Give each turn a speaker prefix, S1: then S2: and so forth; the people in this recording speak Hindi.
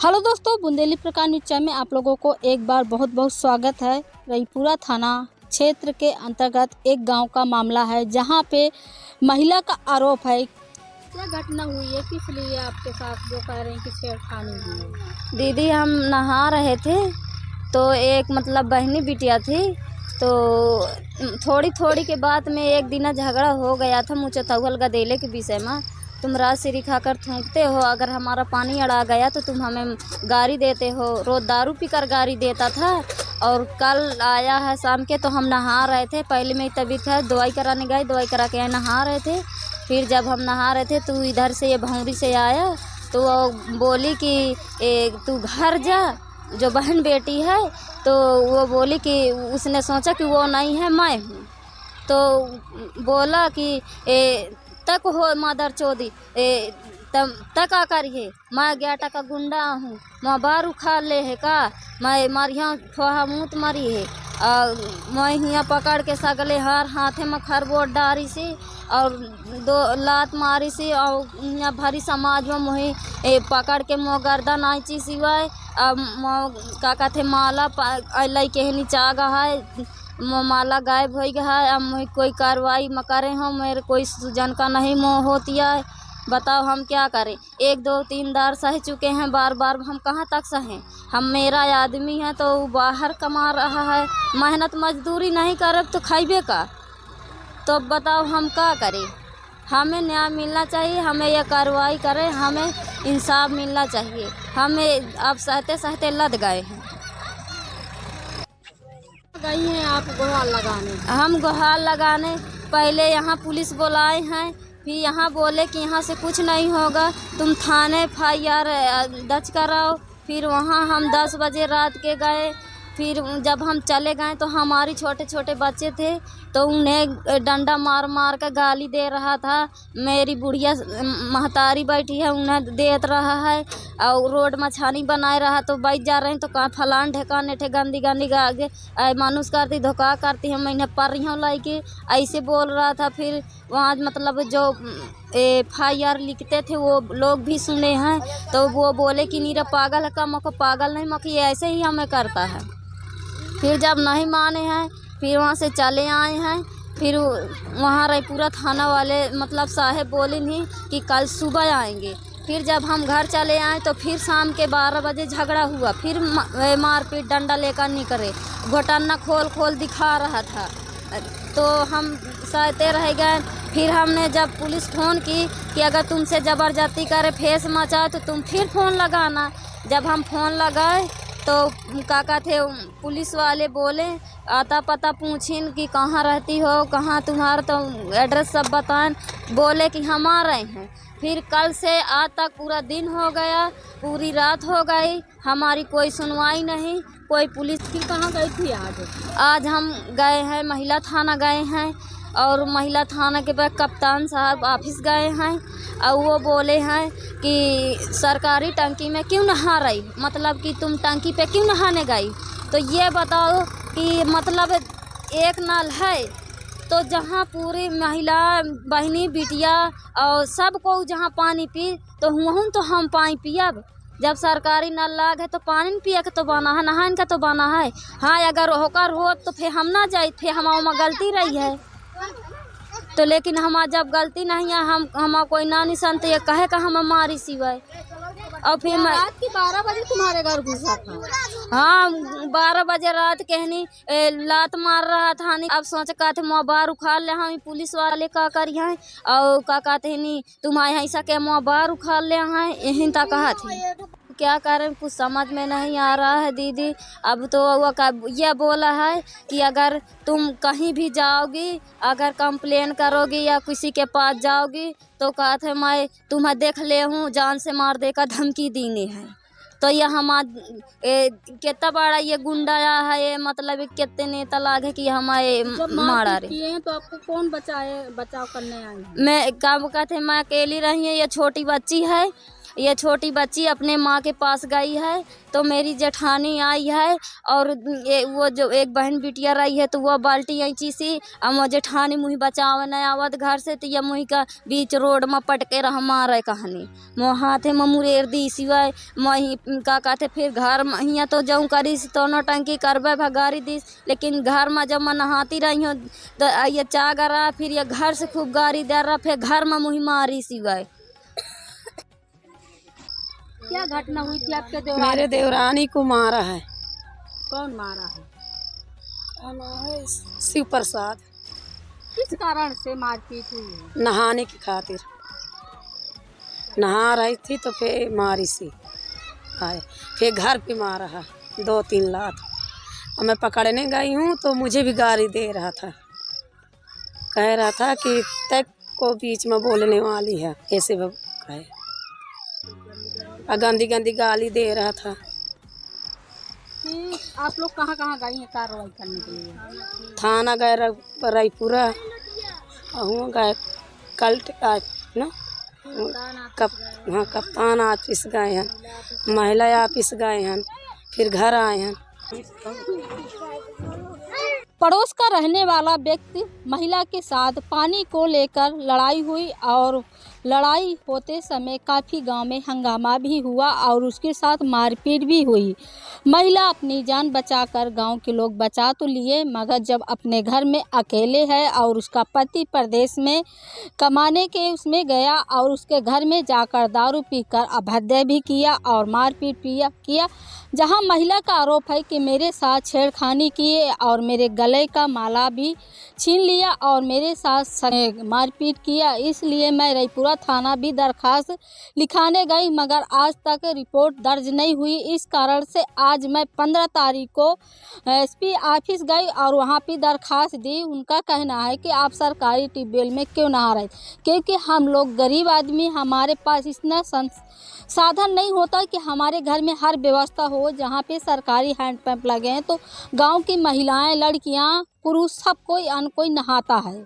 S1: हेलो दोस्तों, बुंदेली प्रकाश न्यूज चैनल में आप लोगों को एक बार बहुत बहुत स्वागत है। रईपुरा थाना क्षेत्र के अंतर्गत एक गांव का मामला है जहां पे महिला का आरोप है। क्या घटना हुई है, किस लिए आपके साथ जो कह रहे हैं कि छेड़खानी हुई है?
S2: दीदी, हम नहा रहे थे तो एक बहनी बिटिया थी, तो थोड़ी थोड़ी के बाद में एक दिन झगड़ा हो गया था मुझे तहुल गदेले के विषय में। तुम रात सिरी खाकर थूकते हो, अगर हमारा पानी अड़ा गया तो तुम हमें गारी देते हो। रोज़ दारू पीकर गारी देता था। और कल आया है शाम के, तो हम नहा रहे थे। पहले मेरी तबीयत है, दवाई कराने गए, दवाई करा के नहा रहे थे। फिर जब हम नहा रहे थे तो इधर से ये भौंरी से आया, तो वो बोली कि तू घर जा, जो बहन बेटी है। तो वो बोली कि उसने सोचा कि वो नहीं है, मैं हूँ। तो बोला कि तक हो मदर चौधी, तक आ करिए, मैं 11 का गुंडा हूँ, मैं बार उखाड़ ले है का, मैं मारिया थोड़ा मूत मरी है। मैं यहाँ पकड़ के सगले हर हाथे में खरबोट डारी सी और 2 लात मारी सी, और यहाँ भरी समाज में मोही पकड़ के मोह गर्दा नाची सिवाय। अब का कहते माला लई के नीचा गहा है, माला गायब हो गया है। अब मैं कोई कार्रवाई में करे हूँ, मेरे कोई सूजन का नहीं मोह होती है। बताओ हम क्या करें? 1 2 3 दार सह चुके हैं, बार बार हम कहाँ तक सहें? हम मेरा आदमी है तो बाहर कमा रहा है, मेहनत मजदूरी नहीं करब तो खाइबे का। तो बताओ हम क्या करें? हमें न्याय मिलना चाहिए, हमें यह कार्रवाई करें, हमें इंसाफ मिलना चाहिए। हमें अब सहते सहते लद गए हैं।
S1: गई हैं आप गुहार लगाने?
S2: हम गुहार लगाने पहले यहाँ पुलिस बुलाए हैं, फिर यहाँ बोले कि यहाँ से कुछ नहीं होगा, तुम थाने FIR दर्ज कराओ। फिर वहाँ हम 10 बजे रात के गए। फिर जब हम चले गए तो हमारी छोटे छोटे बच्चे थे, तो उन्हें डंडा मार मार कर गाली दे रहा था। मेरी बुढ़िया महतारी बैठी है, उन्हें देत रहा है। और रोड में छानी बनाए रहा, तो बैठ जा रहे हैं तो कहाँ फलान ढेकाने ठे गंदी गंदी आगे मानुस करती, धोखा करती है, मैंने पर रही हूँ लाई के, ऐसे बोल रहा था। फिर वहाँ जो FIR लिखते थे वो लोग भी सुने हैं, तो वो बोले कि नीरा पागल है का, मको पागल नहीं, मको ये ऐसे ही हमें करता है। फिर जब नहीं माने हैं, फिर वहाँ से चले आए हैं। फिर वहाँ रईपुरा थाना वाले साहेब बोले नहीं कि कल सुबह आएंगे। फिर जब हम घर चले आए तो फिर शाम के 12 बजे झगड़ा हुआ, फिर मारपीट डंडा लेकर निकले, घोटन्ना खोल खोल दिखा रहा था। तो हम सहते रह गए। फिर हमने जब पुलिस फ़ोन की कि अगर तुमसे ज़बरदस्ती करे, फेस मचाए, तो तुम फिर फ़ोन लगाना। जब हम फ़ोन लगाए तो काका थे पुलिस वाले बोले, आता पता पूछिन कि कहाँ रहती हो, कहाँ तुम्हारा, तो एड्रेस सब बताएं। बोले कि हम आ रहे हैं। फिर कल से आज तक पूरा दिन हो गया, पूरी रात हो गई, हमारी कोई सुनवाई नहीं, कोई पुलिस।
S1: फिर कहाँ गई थी आज?
S2: आज हम गए हैं महिला थाना गए हैं, और महिला थाना के बाद कप्तान साहब ऑफिस गए हैं। और वो बोले हैं कि सरकारी टंकी में क्यों नहा रही, कि तुम टंकी पे क्यों नहाने गई? तो ये बताओ कि एक नल है, तो जहाँ पूरी महिला बहनी बिटिया और सबको जहाँ पानी पी, तो वहाँ तो हम पानी पियब। जब सरकारी नल लाग है तो पानी पिए के तो बना है, नहाने का तो बना है। हाँ, अगर होकर हो तो फिर हम ना जाए, फिर हमारा गलती रही है। तो लेकिन हमारा जब गलती नहीं है, हम कोई ना निशान, तो ये कहे का हम मारी सिवाय। और फिर मैं
S1: रात की 12 बजे तुम्हारे घर घुसा था?
S2: हाँ, 12 बजे रात कहनी लात मार रहा था। अब सोच कहते मोबाइल उखाड़ ले, हम पुलिस वाले का करी हैं, और का कहते नहीं तुम्हारे ऐसा के मोबाइल उखाड़ ले हैं, यही तक कहा थी। क्या करें, कुछ समझ में नहीं आ रहा है दीदी। अब तो वो ये बोला है कि अगर तुम कहीं भी जाओगी, अगर कंप्लेन करोगी या किसी के पास जाओगी, तो कहते हैं मैं तुम्हें देख ले हूँ, जान से मार दे का धमकी देनी है। तो ये कितना बड़ा ये गुंडा है, ये कितने नेता लागे कि हमारे मारा रहे।
S1: तो आपको कौन बचाव करने आए?
S2: मैं क्या कहते हैं, मैं अकेली रही है, ये छोटी बच्ची है, ये छोटी बच्ची अपने माँ के पास गई है तो मेरी जेठानी आई है और ये वो जो एक बहन बिटिया रही है तो वह बाल्टी ऐची सी और वो जेठानी मुही बचाव न आवत घर से तो ये मुही का बीच रोड में पटके रह मारे कहानी मोह हाथे में मुरेर दी सिवाय मही का कहते फिर घर में हियाँ तो जाऊँ करी तो नौटंकी करबे भगारी दिस लेकिन घर में जब मैं नहाती रही हूँ तो ये चागरा फिर ये घर से खूब गारी दे रहा फिर घर में मुही मारी सिवाय।
S1: क्या घटना हुई थी आपके
S3: मेरे देवरानी को मारा है।
S1: कौन मारा है?
S3: है शिव प्रसाद।
S1: किस कारण से मारपीट हुई है?
S3: नहाने की खातिर नहा रही थी तो फिर मारी सी आए फिर घर पे मारा है 2-3 लात और मैं पकड़ने गई हूँ तो मुझे भी गाली दे रहा था, कह रहा था कि तक को बीच में बोलने वाली है ऐसे वो कहे और गंदी गंदी गाली दे रहा था।
S1: कि आप लोग कहाँ कहाँ गई हैं कार्रवाई करने के लिए?
S3: थाना गए रायपुरा और गए कल्ट ना हाँ कप्तान ऑफिस गए हैं, महिला ऑफिस गए हैं, फिर घर आए हैं।
S1: पड़ोस का रहने वाला व्यक्ति महिला के साथ पानी को लेकर लड़ाई हुई और लड़ाई होते समय काफ़ी गांव में हंगामा भी हुआ और उसके साथ मारपीट भी हुई। महिला अपनी जान बचाकर गांव के लोग बचा तो लिए मगर जब अपने घर में अकेले है और उसका पति प्रदेश में कमाने के उसमें गया और उसके घर में जाकर दारू पीकर अभद्र भी किया और मारपीट किया जहां महिला का आरोप है कि मेरे साथ छेड़खानी किए और मेरे गले का माला भी छीन लिया और मेरे साथ मारपीट किया। इसलिए मैं रायपुरा थाना भी दरखास्त लिखाने गई मगर आज तक रिपोर्ट दर्ज नहीं हुई। इस कारण से आज मैं 15 तारीख को एसपी ऑफिस गई और वहां पे दरखास्त दी। उनका कहना है कि आप सरकारी ट्यूबवेल में क्यों नहा रहे, क्योंकि हम लोग गरीब आदमी, हमारे पास इतना साधन नहीं होता कि हमारे घर में हर व्यवस्था हो। जहाँ पे सरकारी हैंडपंप लगे हैं तो गांव की महिलाएं, लड़कियां, पुरुष सब कोई नहाता है।